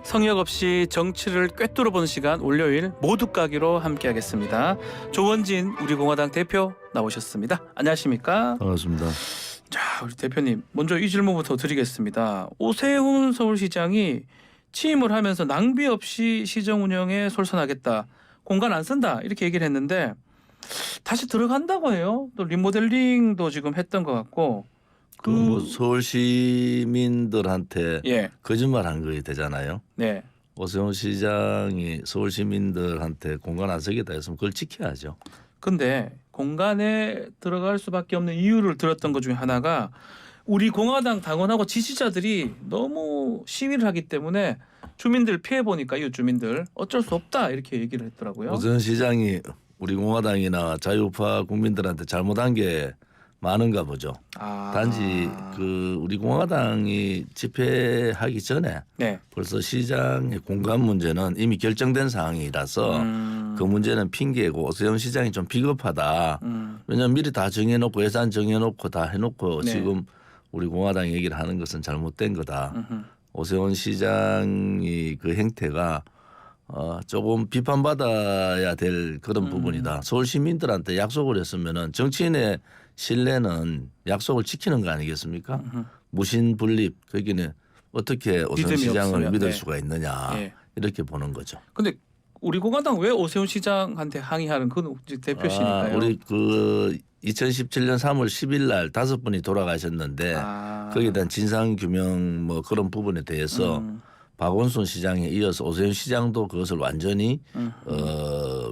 성역 없이 정치를 꿰뚫어보는 시간 월요일 모두 까기로 함께하겠습니다. 조원진 우리공화당 대표 나오셨습니다. 안녕하십니까? 반갑습니다. 자, 우리 대표님 먼저 이 질문부터 드리겠습니다. 오세훈 서울시장이 취임을 하면서 낭비 없이 시정 운영에 솔선하겠다, 공간 안 쓴다 이렇게 얘기를 했는데 다시 들어간다고 해요. 또 리모델링도 지금 했던 것 같고 뭐 서울 시민들한테 예, 거짓말한 거이 되잖아요. 네. 오세훈 시장이 서울 시민들한테 공간 안 쓰겠다 했으면 그걸 지켜야죠. 근데 공간에 들어갈 수밖에 없는 이유를 들었던 것 중에 하나가 우리 공화당 당원하고 지지자들이 너무 시위를 하기 때문에 주민들 피해 보니까 이웃 주민들 어쩔 수 없다 이렇게 얘기를 했더라고요. 오세훈 시장이 우리 공화당이나 자유우파 국민들한테 잘못한 게 많은가 보죠. 단지 그 우리 공화당이 집회하기 전에 네. 벌써 시장의 공간 문제는 이미 결정된 상황이라서 그 문제는 핑계고 오세훈 시장이 좀 비겁하다. 왜냐하면 미리 다 정해놓고 예산 정해놓고 다 해놓고 네. 지금 우리 공화당 얘기를 하는 것은 잘못된 거다. 오세훈 시장이 그 행태가 조금 비판받아야 될 그런 부분이다. 서울 시민들한테 약속을 했으면은 정치인의 신뢰는 약속을 지키는 거 아니겠습니까? 무신분립 거기는 어떻게 오세훈 시장을 없으면, 믿을 네. 수가 있느냐 네. 이렇게 보는 거죠. 근데 우리 공화당 왜 오세훈 시장한테 항의하는 그 대표시니까요. 우리 그 2017년 3월 10일 날 5분이 돌아가셨는데 거기에 대한 진상 규명 뭐 그런 부분에 대해서 박원순 시장에 이어서 오세훈 시장도 그것을 완전히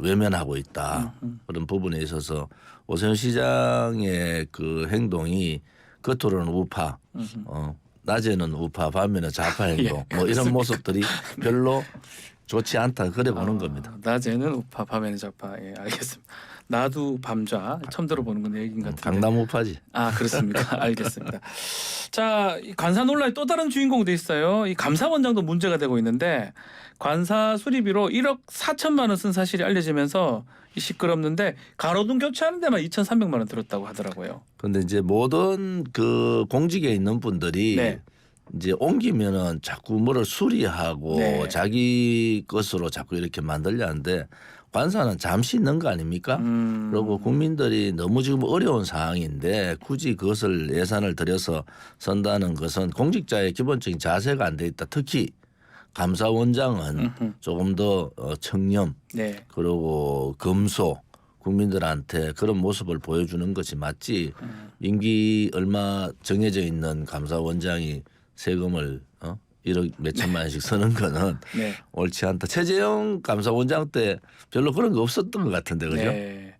외면하고 있다. 그런 부분에 있어서 오세훈 시장의 그 행동이 겉으로는 우파, 낮에는 우파, 밤에는 좌파 행동, 예, 뭐 이런 모습들이 별로 좋지 않다 그래 보는 겁니다. 낮에는 우파, 밤에는 좌파. 예, 알겠습니다. 나도 밤좌 처음 들어보는 건 얘기인 것 같은데. 강남 우파지. 그렇습니까? 알겠습니다. 자, 이 관사 논란의 또 다른 주인공도 있어요. 이 감사원장도 문제가 되고 있는데 관사 수리비로 1억 4천만 원 쓴 사실이 알려지면서 이 시끄럽는데 가로등 교체하는 데만 2,300만 원 들었다고 하더라고요. 그런데 이제 모든 그 공직에 있는 분들이 네. 이제 옮기면은 자꾸 뭐를 수리하고 네. 자기 것으로 자꾸 이렇게 만들려 하는데 관사는 잠시 있는 거 아닙니까? 그리고 국민들이 너무 지금 어려운 상황인데 굳이 그것을 예산을 들여서 선다는 것은 공직자의 기본적인 자세가 안 돼 있다. 특히 감사원장은 조금 더 청렴 네. 그리고 검소 국민들한테 그런 모습을 보여주는 것이 맞지 임기 얼마 정해져 있는 감사원장이 세금을 1억 몇천만 원씩 쓰는 거는 네. 옳지 않다. 최재형 감사원장 때 별로 그런 거 없었던 것 같은데 그죠? 네.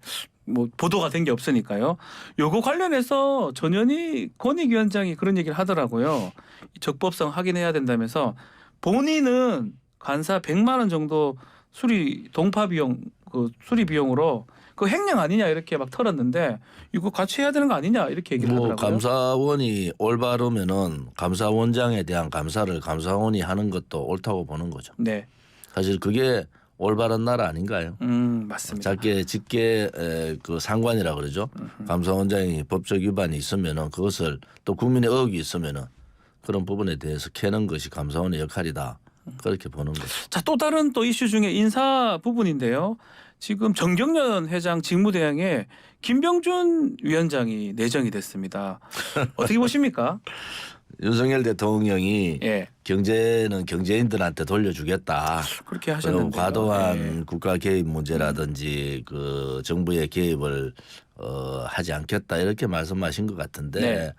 뭐 보도가 된 게 없으니까요. 요거 관련해서 전현희 권익위원장이 그런 얘기를 하더라고요. 적법성 확인해야 된다면서 본인은 관사 100만 원 정도 수리 동파 비용 그 수리 비용으로 그 횡령 아니냐 이렇게 막 털었는데 이거 같이 해야 되는 거 아니냐 이렇게 얘기를 뭐 하더라고요. 감사원이 올바르면은 감사원장에 대한 감사를 감사원이 하는 것도 옳다고 보는 거죠. 네. 사실 그게 올바른 나라 아닌가요? 맞습니다. 작게 직계 그 상관이라 그러죠. 감사원장이 법적 위반이 있으면은 그것을 또 국민의 의혹이 있으면은 그런 부분에 대해서 캐는 것이 감사원의 역할이다. 그렇게 보는 거죠. 자, 또 다른 또 이슈 중에 인사 부분인데요. 지금 정경련 회장 직무대행에 김병준 위원장이 내정이 됐습니다. 어떻게 보십니까? 윤석열 대통령이 예, 경제는 경제인들한테 돌려주겠다. 그렇게 그리고 하셨는데요. 과도한 예. 국가 개입 문제라든지 그 정부의 개입을 하지 않겠다 이렇게 말씀하신 것 같은데 네.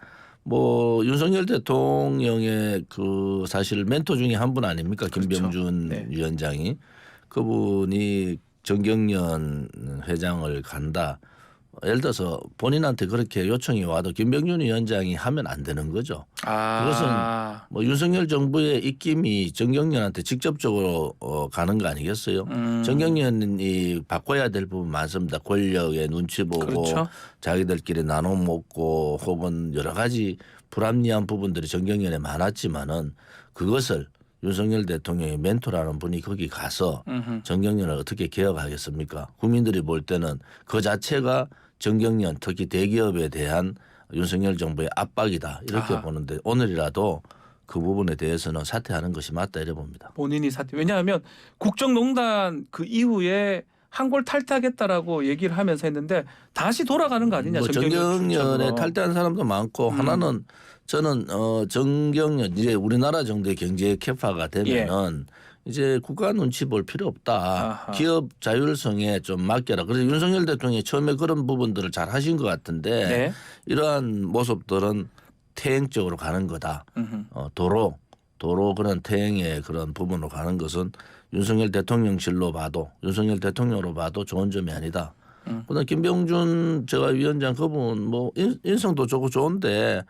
뭐 윤석열 대통령의 그 사실 멘토 중에 한 분 아닙니까? 그렇죠. 김병준 네. 위원장이 그분이 정경련 회장을 간다. 예를 들어서 본인한테 그렇게 요청이 와도 김병준 위원장이 하면 안 되는 거죠. 그것은 뭐 윤석열 정부의 입김이 정경련한테 직접적으로 가는 거 아니겠어요? 정경련이 바꿔야 될 부분 많습니다. 권력의 눈치 보고 그렇죠. 자기들끼리 나눠 먹고 혹은 여러 가지 불합리한 부분들이 정경련에 많았지만은 그것을 윤석열 대통령의 멘토라는 분이 거기 가서 정경련을 어떻게 개혁하겠습니까? 국민들이 볼 때는 그 자체가 정경련 특히 대기업에 대한 윤석열 정부의 압박이다 이렇게 보는데 오늘이라도 그 부분에 대해서는 사퇴하는 것이 맞다 이래 봅니다. 본인이 사퇴. 왜냐하면 국정농단 그 이후에 한골 탈퇴하겠다라고 얘기를 하면서 했는데 다시 돌아가는 거 아니냐. 뭐 정경련에 탈퇴한 사람도 많고 하나는 저는 정경련 이제 우리나라 정도의 경제 캐파가 되면은 이제 국가 눈치 볼 필요 없다. 아하. 기업 자율성에 좀 맡겨라. 그래서 윤석열 대통령이 처음에 그런 부분들을 잘 하신 것 같은데 네. 이러한 모습들은 퇴행적으로 가는 거다. 도로 그런 퇴행의 그런 부분으로 가는 것은 윤석열 대통령실로 봐도 윤석열 대통령으로 봐도 좋은 점이 아니다. 그다음 김병준 제가 위원장 그분 뭐 인성도 좋고 좋은데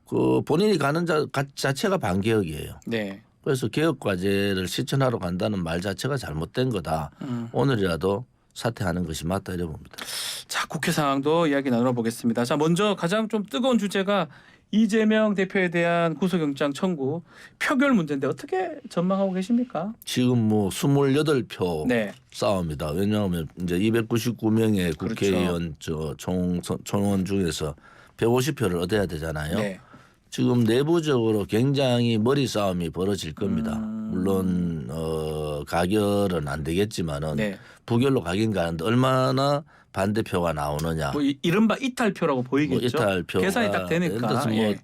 그 본인이 가는 자체가 반개혁이에요. 네. 그래서 개혁 과제를 실천하러 간다는 말 자체가 잘못된 거다. 오늘이라도 사퇴하는 것이 맞다 이래 봅니다. 자, 국회 상황도 이야기 나눠보겠습니다. 자, 먼저 가장 좀 뜨거운 주제가 이재명 대표에 대한 구속영장 청구 표결 문제인데 어떻게 전망하고 계십니까? 지금 뭐 28표 네. 싸움이다. 왜냐하면 이제 299명의 국회의원 그렇죠. 총원 중에서 150표를 얻어야 되잖아요. 네. 지금 내부적으로 굉장히 머리 싸움이 벌어질 겁니다. 물론 가결은 안 되겠지만은 네. 부결로 가긴 가는데 얼마나 반대표가 나오느냐. 뭐 이른바 이탈표라고 보이겠죠. 뭐 이탈표가 계산이 딱 되니까. 예를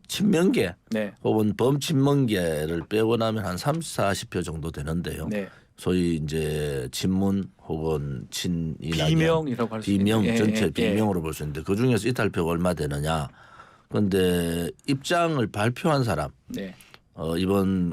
친명계 네. 혹은 범친명계를 빼고 나면 한 30, 40표 정도 되는데요. 네. 소위 이제 친문 혹은 친이낙연 비명이라고 할 수 비명 있는. 전체 비명으로 볼 수 있는데 그 중에서 이탈표가 얼마 되느냐. 그런데 입장을 발표한 사람 네. 이번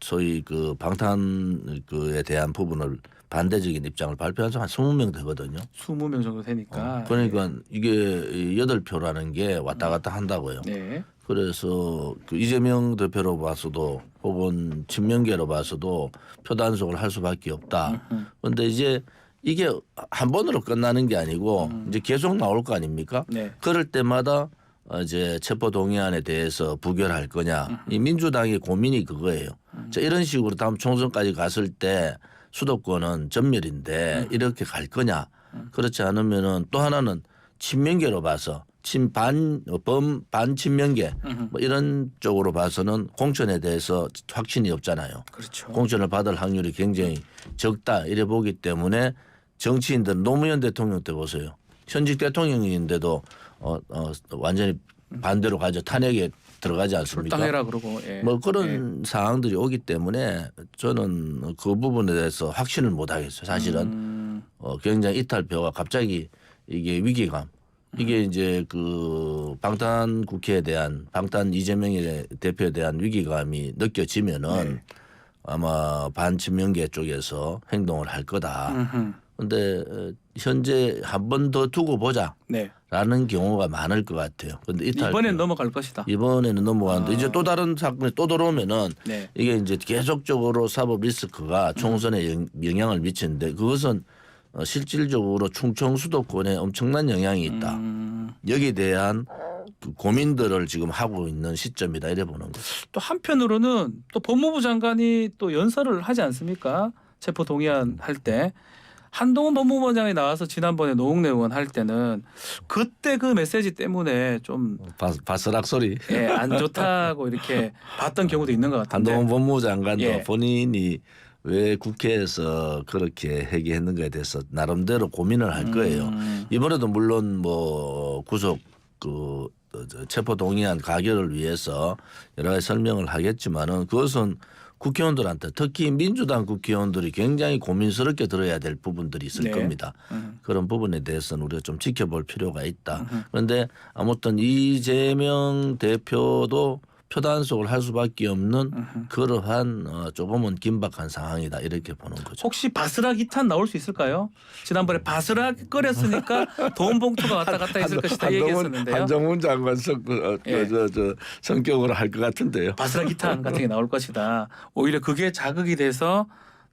소위 그 방탄에 대한 부분을 반대적인 입장을 발표한 사람 한 20명 되거든요. 20명 정도 되니까. 그러니까 이게 8표라는 게 왔다 갔다 한다고요. 네. 그래서 그 이재명 대표로 봐서도 혹은 친명계로 봐서도 표 단속을 할 수밖에 없다. 그런데 이제 이게 한 번으로 끝나는 게 아니고 이제 계속 나올 거 아닙니까? 네. 그럴 때마다 이제 체포동의안에 대해서 부결할 거냐. 이 민주당의 고민이 그거예요. 자, 이런 식으로 다음 총선까지 갔을 때 수도권은 전멸인데 이렇게 갈 거냐. 그렇지 않으면은 또 하나는 친명계로 봐서 반친명계 뭐 이런 쪽으로 봐서는 공천에 대해서 확신이 없잖아요. 그렇죠. 공천을 받을 확률이 굉장히 적다 이래 보기 때문에 정치인들은 노무현 대통령 때 보세요. 현직 대통령인데도 완전히 반대로 가죠. 탄핵에 들어가지 않습니까? 출당해라 그러고. 예. 뭐 그런 상황들이 오기 때문에 저는 그 부분에 대해서 확신을 못 하겠어요. 사실은 굉장히 이탈표가 갑자기 이게 위기감. 이게 이제 그 방탄 국회에 대한 방탄 이재명의 대표에 대한 위기감이 느껴지면은 아마 반친명계 쪽에서 행동을 할 거다. 그런데 현재 한 번 더 두고 보자라는 네. 경우가 많을 것 같아요. 그런데 이번엔 넘어갈 것이다. 이번에는 넘어가는데 이제 또 다른 사건이 또 들어오면은 네. 이게 이제 계속적으로 사법 리스크가 총선에 영향을 미치는데 그것은 실질적으로 충청 수도권에 엄청난 영향이 있다. 여기에 대한 그 고민들을 지금 하고 있는 시점이다 이래 보는 거죠. 또 한편으로는 또 법무부 장관이 또 연설을 하지 않습니까? 체포 동의안 할 때 한동훈 법무부장이 나와서 지난번에 노웅래 의원 할 때는 그때 그 메시지 때문에 좀 바스락 소리. 예, 안 좋다고 이렇게 봤던 경우도 있는 것 같은데. 한동훈 법무부 장관도 예. 본인이 왜 국회에서 그렇게 회개했는가에 대해서 나름대로 고민을 할 거예요. 이번에도 물론 뭐 구속 그 체포 동의안 가결을 위해서 여러 가지 설명을 하겠지만은 그것은 국회의원들한테 특히 민주당 국회의원들이 굉장히 고민스럽게 들어야 될 부분들이 있을 네. 겁니다. 그런 부분에 대해서는 우리가 좀 지켜볼 필요가 있다. 그런데 아무튼 이재명 대표도 표단속을 할 수밖에 없는 그러한 조금은 긴박한 상황이다 이렇게 보는 거죠. 혹시 바스락 2탄 나올 수 있을까요? 지난번에 바스락 끓였으니까 돈 봉투가 왔다 갔다 했을 것이다 얘기했었는데요. 한정훈 장관 예. 성격으로 할 것 같은데요. 바스락 2탄 같은 게 나올 것이다. 오히려 그게 자극이 돼서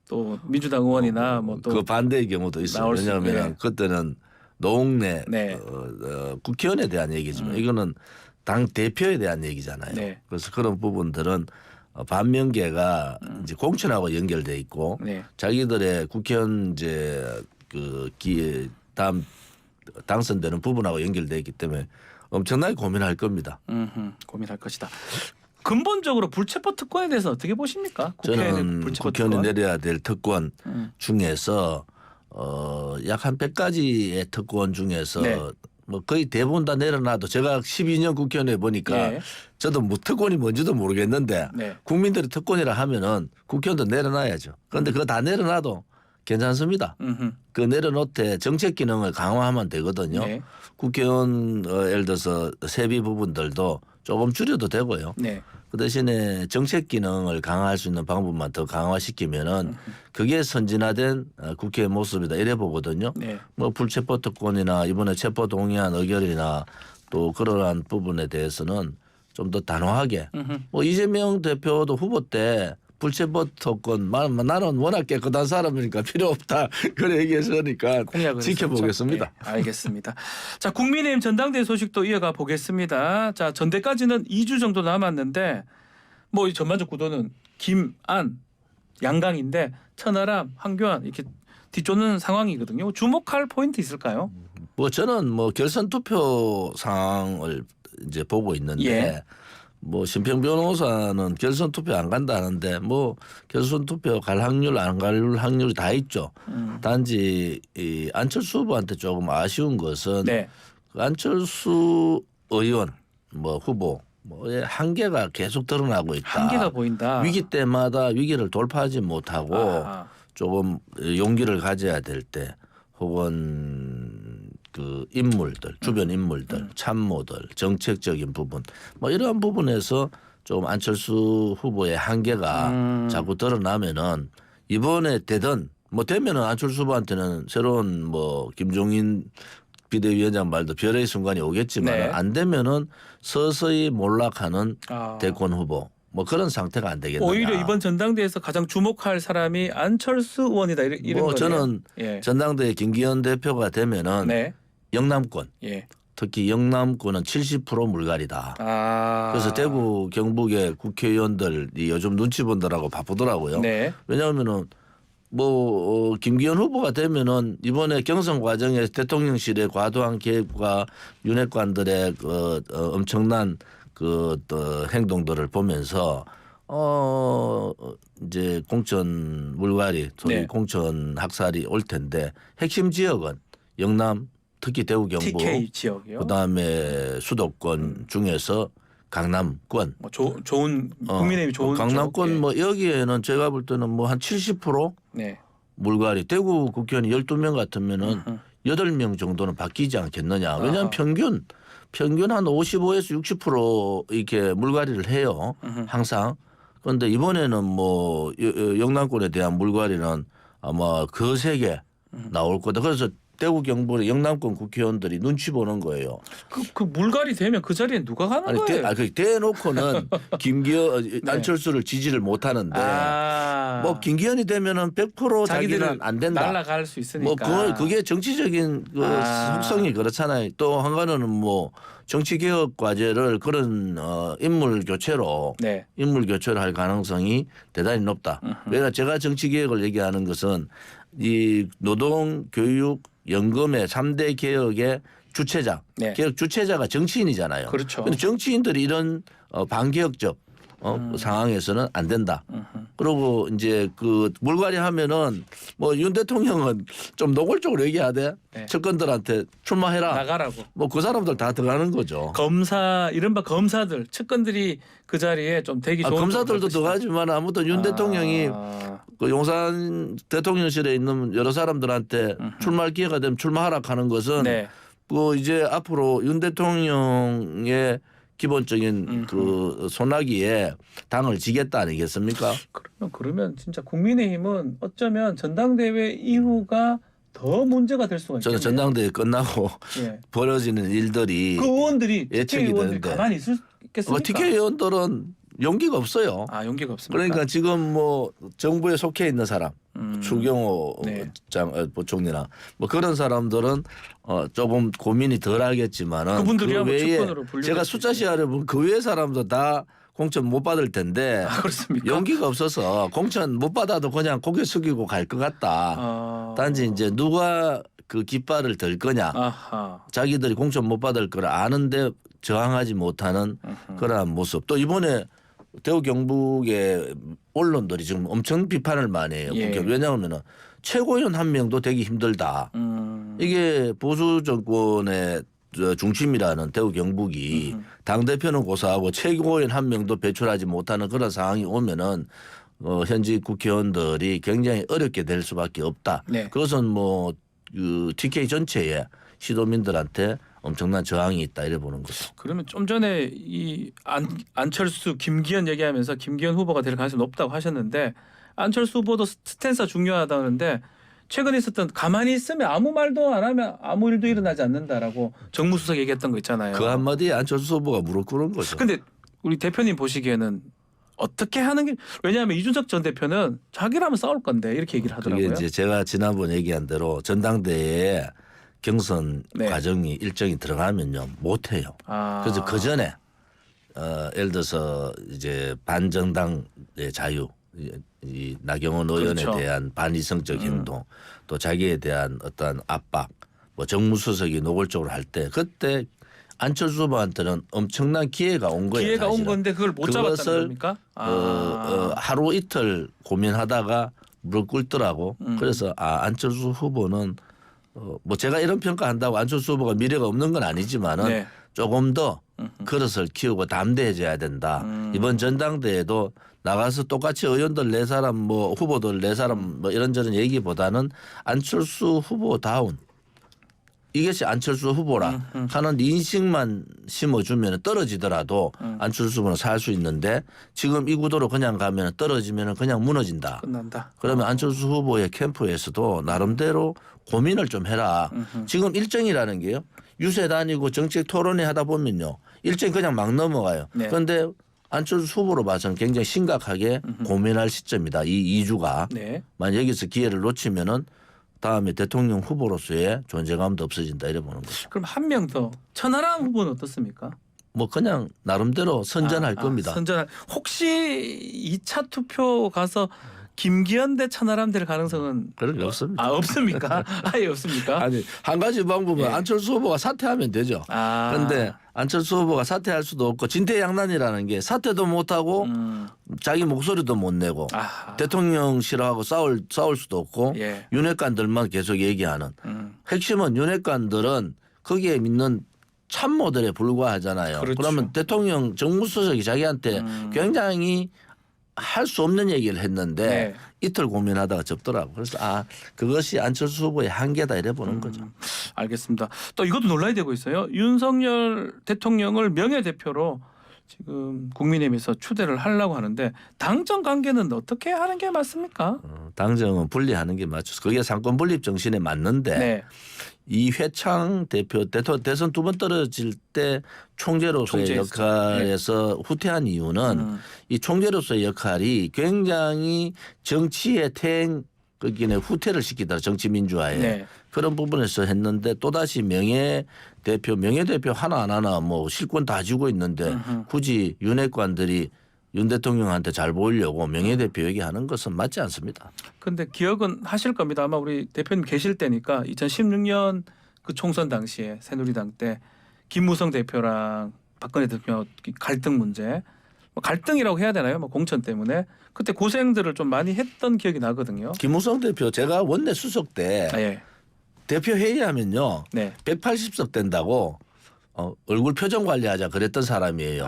또 민주당 의원이나 뭐 또 그 반대의 경우도 있어요. 나올 수 왜냐하면 있게. 그때는 노웅래 네. 국회의원에 대한 얘기지만 이거는 당 대표에 대한 얘기잖아요. 네. 그래서 그런 부분들은 반명계가 이제 공천하고 연결돼 있고 네. 자기들의 국회의원 이제 그 다음 당선되는 부분하고 연결돼 있기 때문에 엄청나게 고민할 겁니다. 고민할 것이다. 근본적으로 불체포 특권에 대해서 어떻게 보십니까? 저는 국회의원이 내려야 될 특권 중에서 약 한 100가지의 특권 중에서 네. 뭐 거의 대부분 다 내려놔도 제가 12년 국회의원 해보니까 예. 저도 뭐 특권이 뭔지도 모르겠는데 네. 국민들이 특권이라 하면은 국회의원도 내려놔야죠. 그런데 그거 다 내려놔도 괜찮습니다. 그 내려놓되 정책 기능을 강화하면 되거든요. 네. 국회의원 예를 들어서 세비 부분들도 조금 줄여도 되고요. 네. 그 대신에 정책 기능을 강화할 수 있는 방법만 더 강화시키면은 그게 선진화된 국회의 모습이다 이래 보거든요. 네. 뭐 불체포 특권이나 이번에 체포 동의안 의결이나 또 그러한 부분에 대해서는 좀 더 단호하게 뭐 이재명 대표도 후보 때 불체포 특권 나는 워낙 깨끗한 사람이니까 필요 없다 그래 얘기했으니까 공약을 지켜보겠습니다. 네, 알겠습니다. 자, 국민의힘 전당대회 소식도 이어가 보겠습니다. 자, 전대까지는 2주 정도 남았는데 뭐 이 전반적 구도는 김안 양강인데 천하람 황교안 이렇게 뒤쫓는 상황이거든요. 주목할 포인트 있을까요? 뭐 저는 뭐 결선 투표 상황을 이제 보고 있는데 예. 뭐 심평 변호사는 결선 투표 안 간다는데 뭐 결선 투표 갈 확률 안 갈 확률이 다 있죠. 단지 이 안철수 후보한테 조금 아쉬운 것은 네. 그 안철수 의원 뭐 후보 뭐의 한계가 계속 드러나고 있다. 한계가 보인다. 위기 때마다 위기를 돌파하지 못하고 아하. 조금 용기를 가져야 될 때 혹은 그 인물들 주변 인물들 참모들 정책적인 부분 뭐 이러한 부분에서 좀 안철수 후보의 한계가 자꾸 드러나면은 이번에 되든 뭐 되면은 안철수 후보한테는 새로운 뭐 김종인 비대위원장 말도 별의 순간이 오겠지만 네. 안 되면은 서서히 몰락하는 아. 대권 후보 뭐 그런 상태가 안 되겠느냐. 오히려 이번 전당대회에서 가장 주목할 사람이 안철수 의원이다 이런 뭐 거예요. 저는 예. 전당대회 김기현 대표가 되면은 네. 영남권 예. 특히 영남권은 70% 물갈이다. 아. 그래서 대구 경북의 국회의원들이 요즘 눈치 본다라고 바쁘더라고요. 네. 왜냐하면은 뭐 김기현 후보가 되면은 이번에 경선 과정에 대통령실의 과도한 개입과 윤핵관들의 엄청난 또 행동들을 보면서 이제 공천 물갈이, 소위 네. 공천 학살이 올 텐데 핵심 지역은 영남, 특히 대구 경북, TK 지역이요. 그다음에 수도권 중에서 강남권. 뭐 좋은 국민의힘이 좋은 강남권 쪽. 예. 뭐 여기에는 제가 볼 때는 뭐 한 70% 네. 물갈이. 대구 국회의원이 12명 같으면은 8명 정도는 바뀌지 않겠느냐. 왜냐하면 아하. 평균 한 55에서 60% 이렇게 물갈이를 해요. 항상. 그런데 이번에는 뭐 영남권에 대한 물갈이는 아마 거세게 나올 거다. 그래서 대구 경북의 영남권 국회의원들이 눈치 보는 거예요. 그 물갈이 되면 그 자리에 누가 가는 거예요? 대놓고는 김기현 안철수를 지지를 못 하는데 뭐 김기현이 되면은 100% 자기는 안 된다. 날아갈 수 있으니까. 뭐 그게 정치적인 속성이 그렇잖아요. 또 한 가지는 뭐 정치 개혁 과제를 그런 인물 교체로 네. 인물 교체를 할 가능성이 대단히 높다. 왜냐 제가 정치 개혁을 얘기하는 것은 이 노동, 교육, 연금의 3대 개혁의 주체자, 네. 개혁 주체자가 정치인이잖아요. 그렇죠. 근데 정치인들이 이런 반개혁적 상황에서는 안 된다. 그리고 이제 그 물갈이 하면은 뭐 윤 대통령은 좀 노골적으로 얘기하되 네. 측근들한테 출마해라. 나가라고. 뭐 그 사람들 다 들어가는 거죠. 이른바 검사들, 측근들이 그 자리에 좀 되기 좋은 검사들도 들어가지만 아무튼 윤 대통령이 그 용산 대통령실에 있는 여러 사람들한테 출마할 기회가 되면 출마하라 하는 것은 네. 그 이제 앞으로 윤 대통령의 기본적인 그 소나기에 당을 지겠다 아니겠습니까? 그러면 진짜 국민의힘은 어쩌면 전당대회 이후가 더 문제가 될 수가 있겠네요. 저는 전당대회 끝나고 예. 벌어지는 일들이 그 의원들이 예측이 TK 의원들이 되는데. 가만히 있겠습니까? TK 의원들은 용기가 없어요. 용기가 없습니까? 그러니까 지금 뭐 정부에 속해 있는 사람, 추경호 네. 부총리나 뭐 그런 사람들은 조금 고민이 덜하겠지만은 그분들이야 그 뭐 외에 측근으로 분류될 제가 수 숫자 시야를 보면 그 외의 사람도 다 공천 못 받을 텐데 그렇습니까? 용기가 없어서 공천 못 받아도 그냥 고개 숙이고 갈 것 같다. 단지 이제 누가 그 깃발을 들 거냐. 아하. 자기들이 공천 못 받을 걸 아는데 저항하지 못하는 그러한 모습. 또 이번에 대구 경북의 언론들이 지금 엄청 비판을 많이 해요. 예. 왜냐하면 최고위원 한 명도 되기 힘들다. 이게 보수 정권의 중심이라는 대구 경북이 당대표는 고사하고 최고위원 한 명도 배출하지 못하는 그런 상황이 오면은 현직 국회의원들이 굉장히 어렵게 될 수밖에 없다. 네. 그것은 뭐 그 TK 전체에 시도민들한테 엄청난 저항이 있다 이래 보는 거죠. 그러면 좀 전에 이 안철수, 김기현 얘기하면서 김기현 후보가 될 가능성이 높다고 하셨는데 안철수 후보도 스탠스가 중요하다는데 최근에 있었던 가만히 있으면 아무 말도 안 하면 아무 일도 일어나지 않는다라고 정무수석 얘기했던 거 있잖아요. 그 한마디에 안철수 후보가 무릎 꿇은 거죠. 근데 우리 대표님 보시기에는 어떻게 하는 게 왜냐하면 이준석 전 대표는 자기라면 싸울 건데 이렇게 얘기를 하더라고요. 그게 이제 제가 지난번 얘기한 대로 전당대회에 경선 네. 과정이 일정이 들어가면요 못 해요. 그래서 그 전에 예를 들어서 이제 반정당의 자유, 이 나경원 의원에 그렇죠. 대한 반이성적 행동, 또 자기에 대한 어떤 압박, 뭐 정무수석이 노골적으로 할 때 그때 안철수 후보한테는 엄청난 기회가 온 거예요. 기회가 온 사실은. 건데 그걸 못 잡았다는 겁니까? 하루 이틀 고민하다가 무릎 꿇더라고. 그래서 안철수 후보는 뭐 제가 이런 평가한다고 안철수 후보가 미래가 없는 건 아니지만은 네. 조금 더 그릇을 키우고 담대해져야 된다. 이번 전당대회도 나가서 똑같이 의원들 4사람 뭐 후보들 4사람 뭐 이런저런 얘기보다는 안철수 후보다운 이것이 안철수 후보라 하는 인식만 심어주면 떨어지더라도 안철수 후보는 살 수 있는데 지금 이 구도로 그냥 가면 떨어지면 그냥 무너진다. 끝난다. 그러면 안철수 후보의 캠프에서도 나름대로 고민을 좀 해라. 지금 일정이라는 게요. 유세 다니고 정책 토론회 하다 보면요. 일정이 그냥 막 넘어가요. 네. 그런데 안철수 후보로 봐서는 굉장히 심각하게 고민할 시점이다. 이 2주가. 네. 만약 여기서 기회를 놓치면은 다음에 대통령 후보로서의 존재감도 없어진다 이래 보는 거죠. 그럼 한 명 더 천하람 후보는 어떻습니까? 뭐 그냥 나름대로 선전할 겁니다. 선전할. 혹시 2차 투표 가서 김기현 대 천하람 될 가능성은 그런 게 없습니다. 없습니까? 아예 없습니까? 아니 한 가지 방법은 예. 안철수 후보가 사퇴하면 되죠. 그런데 안철수 후보가 사퇴할 수도 없고 진퇴양난이라는 게 사퇴도 못하고 자기 목소리도 못 내고 대통령 싫어하고 싸울 수도 없고 예. 윤핵관들만 계속 얘기하는 핵심은 윤핵관들은 거기에 믿는 참모들에 불과하잖아요. 그렇죠. 그러면 대통령 정무수석이 자기한테 굉장히 할 수 없는 얘기를 했는데 네. 이틀 고민하다가 접더라고. 그래서 그것이 안철수 후보의 한계다 이래 보는 거죠. 알겠습니다. 또 이것도 논란이 되고 있어요. 윤석열 대통령을 명예대표로 지금 국민의힘에서 추대를 하려고 하는데 당정 관계는 어떻게 하는 게 맞습니까? 당정은 분리하는 게 맞죠. 그게 상권 분립 정신에 맞는데 네. 이회창 대표 대선 2번 떨어질 때 총재로서의 총재였죠. 역할에서 후퇴한 이유는 이 총재로서의 역할이 굉장히 정치의 거기는 후퇴를 시키더라 정치 민주화에 네. 그런 부분에서 했는데 또다시 명예대표 하나 뭐 실권 다 쥐고 있는데 굳이 윤핵관들이 윤 대통령한테 잘 보이려고 명예대표 얘기하는 것은 맞지 않습니다. 근데 기억은 하실 겁니다. 아마 우리 대표님 계실 때니까 2016년 그 총선 당시에 새누리당 때 김무성 대표랑 박근혜 대표 갈등 문제, 뭐 갈등이라고 해야 되나요? 뭐 공천 때문에 그때 고생들을 좀 많이 했던 기억이 나거든요. 김무성 대표 제가 원내 수석 때 예. 대표 회의하면요 네. 180석 된다고 얼굴 표정 관리하자 그랬던 사람이에요.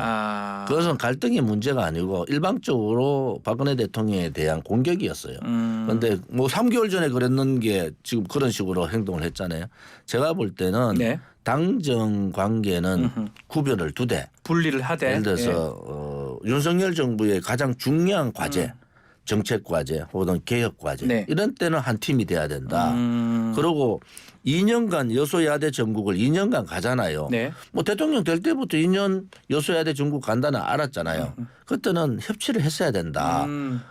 그것은 갈등의 문제가 아니고 일방적으로 박근혜 대통령에 대한 공격이었어요. 그런데 뭐 3개월 전에 그랬는 게 지금 그런 식으로 행동을 했잖아요. 제가 볼 때는 네. 당정 관계는 구별을 두되 분리를 하되 예를 들어서 윤석열 정부의 가장 중요한 과제 정책 과제 혹은 개혁 과제 네. 이런 때는 한 팀이 돼야 된다. 그리고 2년간 여소야대 전국을 2년간 가잖아요. 네. 뭐 대통령 될 때부터 2년 여소야대 전국 간다는 알았잖아요. 그때는 협치를 했어야 된다.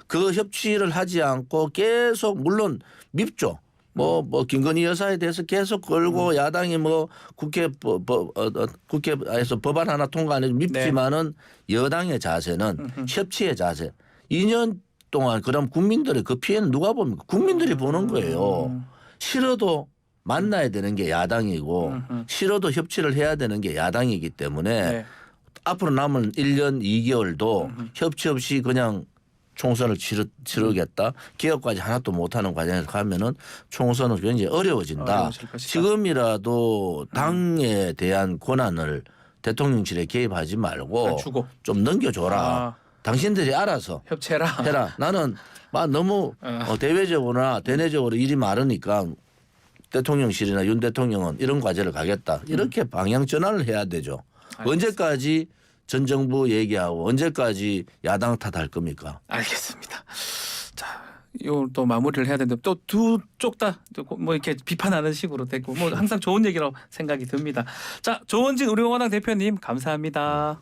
그 협치를 하지 않고 계속 물론 밉죠. 뭐 김건희 여사에 대해서 계속 걸고 야당이 뭐 국회에서 법안 하나 통과 안 해도 밉지만은 여당의 자세는 협치의 자세. 2년 동안 그럼 국민들의 그 피해는 누가 봅니까? 국민들이 보는 거예요. 싫어도 만나야 되는 게 야당이고 싫어도 협치를 해야 되는 게 야당이기 때문에 네. 앞으로 남은 1년 2개월도 협치 없이 그냥 총선을 치르겠다. 개혁까지 하나도 못하는 과정에서 가면은 총선은 굉장히 어려워진다. 어려워질 것이다. 지금이라도 당에 대한 권한을 대통령실에 개입하지 말고 주고. 좀 넘겨줘라. 당신들이 알아서 협치해라. 해라. 나는 막 너무 대외적으로나 대내적으로 일이 많으니까 대통령실이나 윤 대통령은 이런 과제를 가겠다. 이렇게 방향 전환을 해야 되죠. 알겠습니다. 언제까지 전 정부 얘기하고 언제까지 야당 탓할 겁니까? 알겠습니다. 자, 이걸 또 마무리를 해야 되는데 또 두 쪽 다 뭐 이렇게 비판하는 식으로 됐고 뭐 항상 좋은 얘기라고 생각이 듭니다. 자, 조원진 의료원학 대표님 감사합니다.